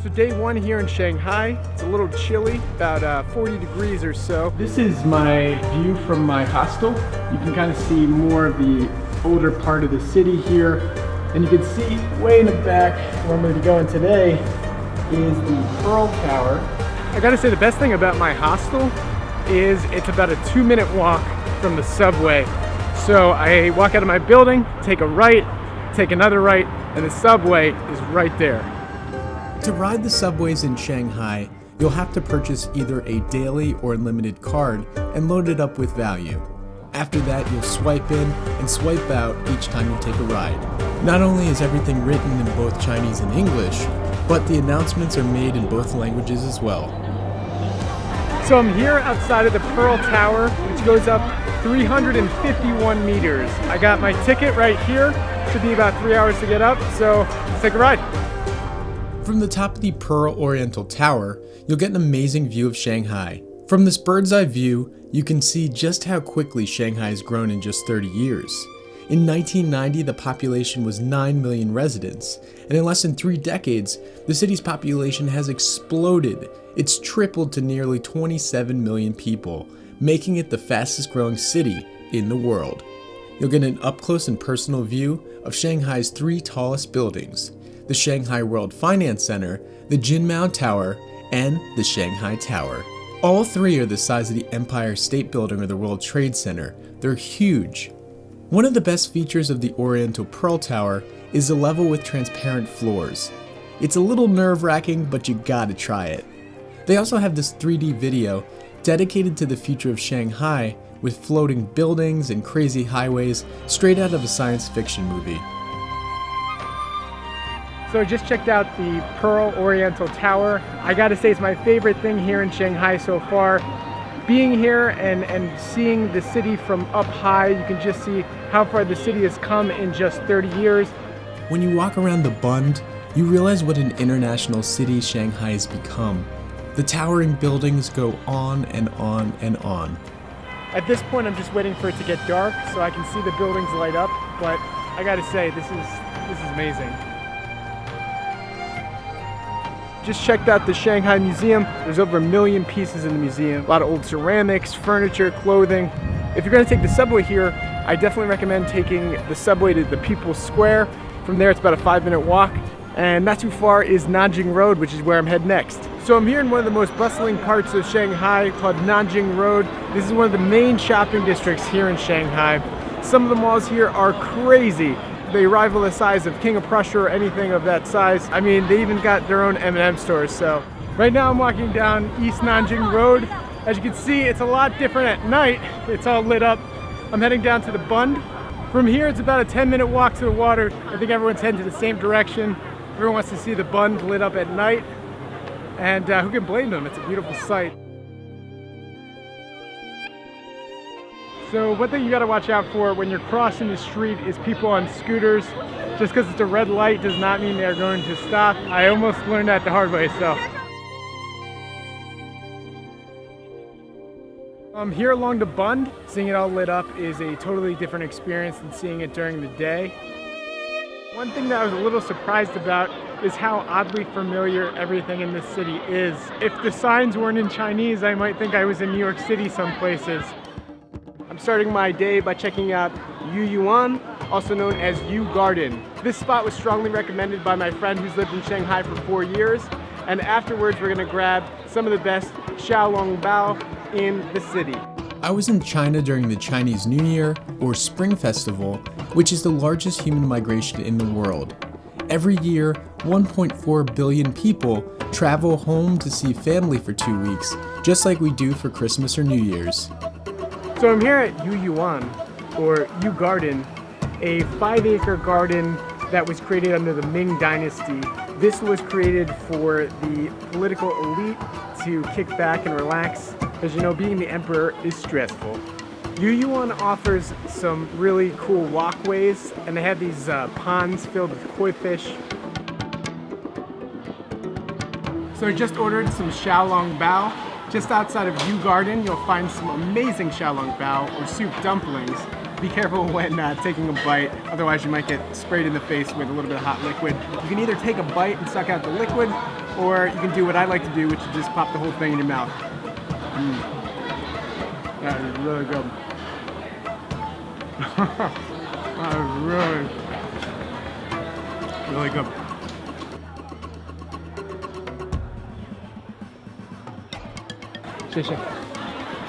So day one here in Shanghai. It's a little chilly, about 40 degrees or so. This is my view from my hostel. You can kind of see more of the older part of the city here. And you can see way in the back where I'm going to be going today is the Pearl Tower. I gotta say the best thing about my hostel is it's about a 2-minute walk from the subway. So I walk out of my building, take a right, take another right, and the subway is right there. To ride the subways in Shanghai, you'll have to purchase either a daily or unlimited card and load it up with value. After that, you'll swipe in and swipe out each time you take a ride. Not only is everything written in both Chinese and English, but the announcements are made in both languages as well. So I'm here outside of the Pearl Tower, which goes up 351 meters. I got my ticket right here. Should be about 3 hours to get up, so let's take a ride. From the top of the Pearl Oriental Tower, you'll get an amazing view of Shanghai. From this bird's eye view, you can see just how quickly Shanghai has grown in just 30 years. In 1990, the population was 9 million residents, and in less than 3 decades, the city's population has exploded. It's tripled to nearly 27 million people, making it the fastest growing city in the world. You'll get an up-close and personal view of Shanghai's 3 tallest buildings: the Shanghai World Finance Center, the Jinmao Tower, and the Shanghai Tower. All 3 are the size of the Empire State Building or the World Trade Center. They're huge. One of the best features of the Oriental Pearl Tower is the level with transparent floors. It's a little nerve-wracking, but you gotta try it. They also have this 3D video dedicated to the future of Shanghai with floating buildings and crazy highways straight out of a science fiction movie. So I just checked out the Pearl Oriental Tower. I gotta say it's my favorite thing here in Shanghai so far. Being here and seeing the city from up high, you can just see how far the city has come in just 30 years. When you walk around the Bund, you realize what an international city Shanghai has become. The towering buildings go on and on and on. At this point, I'm just waiting for it to get dark so I can see the buildings light up, but I gotta say, this is amazing. Just checked out the Shanghai Museum. There's over 1 million pieces in the museum. A lot of old ceramics, furniture, clothing. If you're gonna take the subway here, I definitely recommend taking the subway to the People's Square. From there, it's about a 5-minute walk. And not too far is Nanjing Road, which is where I'm headed next. So I'm here in one of the most bustling parts of Shanghai called Nanjing Road. This is one of the main shopping districts here in Shanghai. Some of the malls here are crazy. They rival the size of King of Prussia or anything of that size. I mean, they even got their own M&M stores. So right now I'm walking down East Nanjing Road. As you can see, it's a lot different at night. It's all lit up. I'm heading down to the Bund. From here, it's about a 10-minute walk to the water. I think everyone's heading to the same direction. Everyone wants to see the Bund lit up at night. And who can blame them? It's a beautiful sight. So one thing you gotta watch out for when you're crossing the street is people on scooters. Just because it's a red light does not mean they're going to stop. I almost learned that the hard way, so. Here along the Bund, seeing it all lit up is a totally different experience than seeing it during the day. One thing that I was a little surprised about is how oddly familiar everything in this city is. If the signs weren't in Chinese, I might think I was in New York City some places. I'm starting my day by checking out Yuan, also known as Yu Garden. This spot was strongly recommended by my friend who's lived in Shanghai for 4 years, and afterwards we're gonna grab some of the best xiaolongbao in the city. I was in China during the Chinese New Year, or Spring Festival, which is the largest human migration in the world. Every year, 1.4 billion people travel home to see family for 2 weeks, just like we do for Christmas or New Year's. So I'm here at Yuan, or Yu Garden, a 5-acre garden that was created under the Ming Dynasty. This was created for the political elite to kick back and relax, because you know, being the emperor is stressful. Yuan offers some really cool walkways, and they have these ponds filled with koi fish. So I just ordered some xiaolongbao. Just outside of Yu Garden, you'll find some amazing xiaolongbao or soup dumplings. Be careful when taking a bite, otherwise you might get sprayed in the face with a little bit of hot liquid. You can either take a bite and suck out the liquid, or you can do what I like to do, which is just pop the whole thing in your mouth. That is really good. That is really good.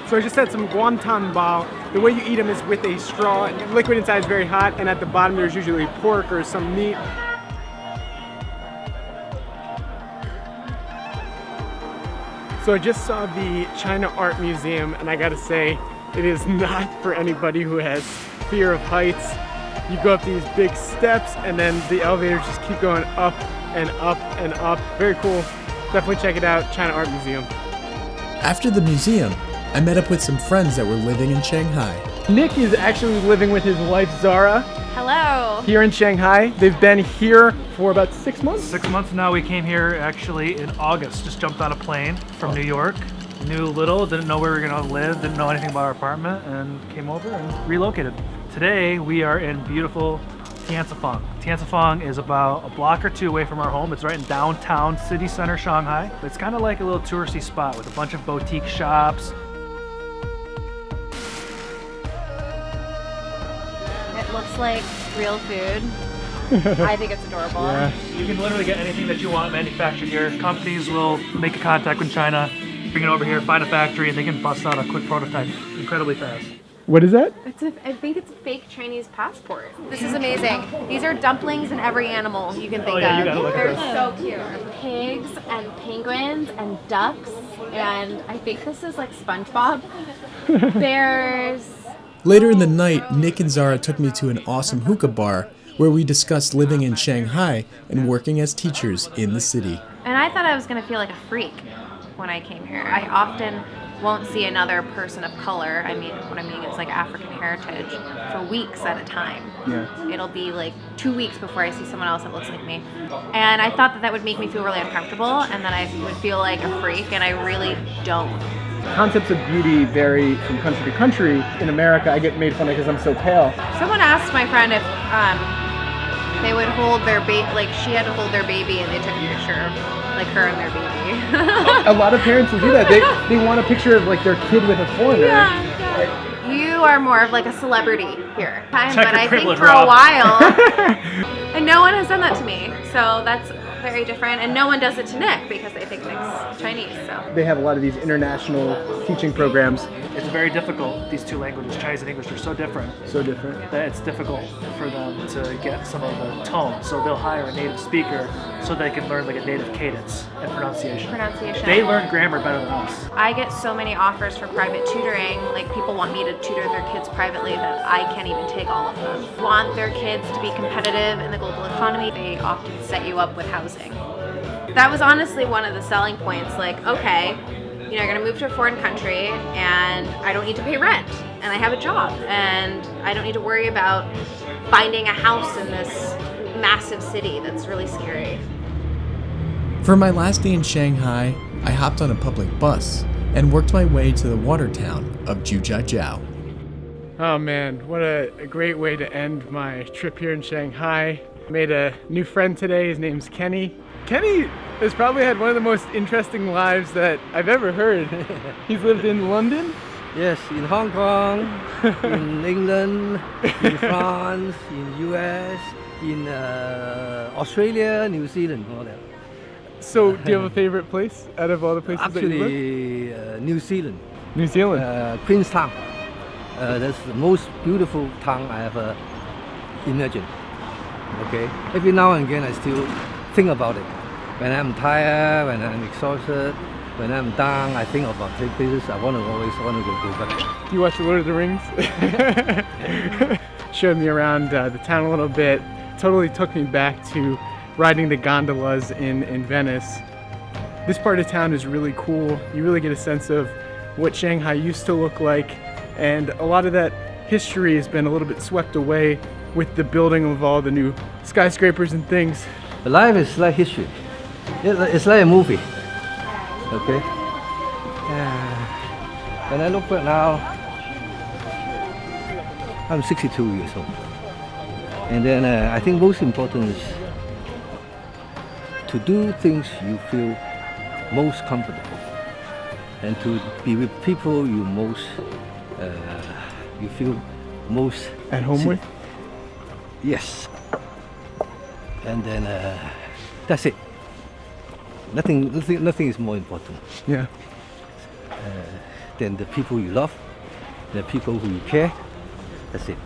So I just had some guantan bao. The way you eat them is with a straw. The liquid inside is very hot, and at the bottom there's usually pork or some meat. So I just saw the China Art Museum, and I gotta say, it is not for anybody who has fear of heights. You go up these big steps, and then the elevators just keep going up and up and up. Very cool. Definitely check it out, China Art Museum. After the museum, I met up with some friends that were living in Shanghai. Nick is actually living with his wife Zara Hello. here in Shanghai. They've been here for about 6 months. 6 months now. We came here actually in August. Just jumped on a plane from New York. Knew little, didn't know where we were gonna live, didn't know anything about our apartment, and came over and relocated. Today we are in beautiful Tianzifang. Tianzifang is about a block or two away from our home. It's right in downtown city center Shanghai. It's kind of like a little touristy spot with a bunch of boutique shops. It looks like real food. I think it's adorable. Yeah. You can literally get anything that you want manufactured here. Companies will make a contact with China, bring it over here, find a factory, and they can bust out a quick prototype incredibly fast. What is that? I think it's a fake Chinese passport. This is amazing. These are dumplings in every animal you can think yeah, you of. gotta look at They're this. so cute. Pigs and penguins and ducks, and I think this is like SpongeBob. Bears. Later in the night, Nick and Zara took me to an awesome hookah bar where we discussed living in Shanghai and working as teachers in the city. And I thought I was gonna feel like a freak when I came here. I often won't see another person of color. I mean, what I mean is like African heritage for weeks at a time. Yeah. It'll be like 2 weeks before I see someone else that looks like me. And I thought that that would make me feel really uncomfortable and that I would feel like a freak, and I really don't. Concepts of beauty vary from country to country. In America, I get made fun of because I'm so pale. Someone asked my friend if they would hold their baby, like she had to hold their baby, and they took a picture of like her and their baby. A lot of parents will do that. They want a picture of like their kid with a foreigner. Yeah. You are more of like a celebrity here. But Check your I think privilege, for a Rob. while, and no one has done that to me. So that's very different. And no one does it to Nick because they think Nick's Chinese. So They have a lot of these international teaching programs. It's very difficult. These two languages, Chinese and English, are so different So different. that it's difficult for them to get some of the tone. So they'll hire a native speaker so they can learn like a native cadence and pronunciation. They learn grammar better than us. I get so many offers for private tutoring. Like people want me to tutor their kids privately that I can't even take all of them. Want their kids to be competitive in the global economy. They often set you up with housing. That was honestly one of the selling points. Like, okay, you know, you're gonna move to a foreign country and I don't need to pay rent and I have a job and I don't need to worry about finding a house in this massive city that's really scary. For my last day in Shanghai, I hopped on a public bus and worked my way to the water town of Zhujiajiao. Oh man, what a great way to end my trip here in Shanghai. Made a new friend today. His name's Kenny. Kenny has probably had one of the most interesting lives that I've ever heard. He's lived in London. Yes, in Hong Kong, in England, in France, in US, in Australia, New Zealand, all that. So, do you have a favorite place out of all the places that you lived? Actually, New Zealand, New Zealand. Queenstown. That's the most beautiful town I ever imagined. Okay, every now and again I still think about it. When I'm tired, when I'm exhausted, when I'm down, I think about places I always want to go back. Do you watch Lord of the Rings? Showed me around the town a little bit. Totally took me back to riding the gondolas in Venice. This part of town is really cool. You really get a sense of what Shanghai used to look like, and a lot of that history has been a little bit swept away with the building of all the new skyscrapers and things. The life is like history. It's like a movie. Okay. When I look back now, I'm 62 years old. And then I think most important is to do things you feel most comfortable, and to be with people you feel most At home with? Yes. And then that's it. Nothing is more important Yeah. than the people you love, the people who you care. That's it.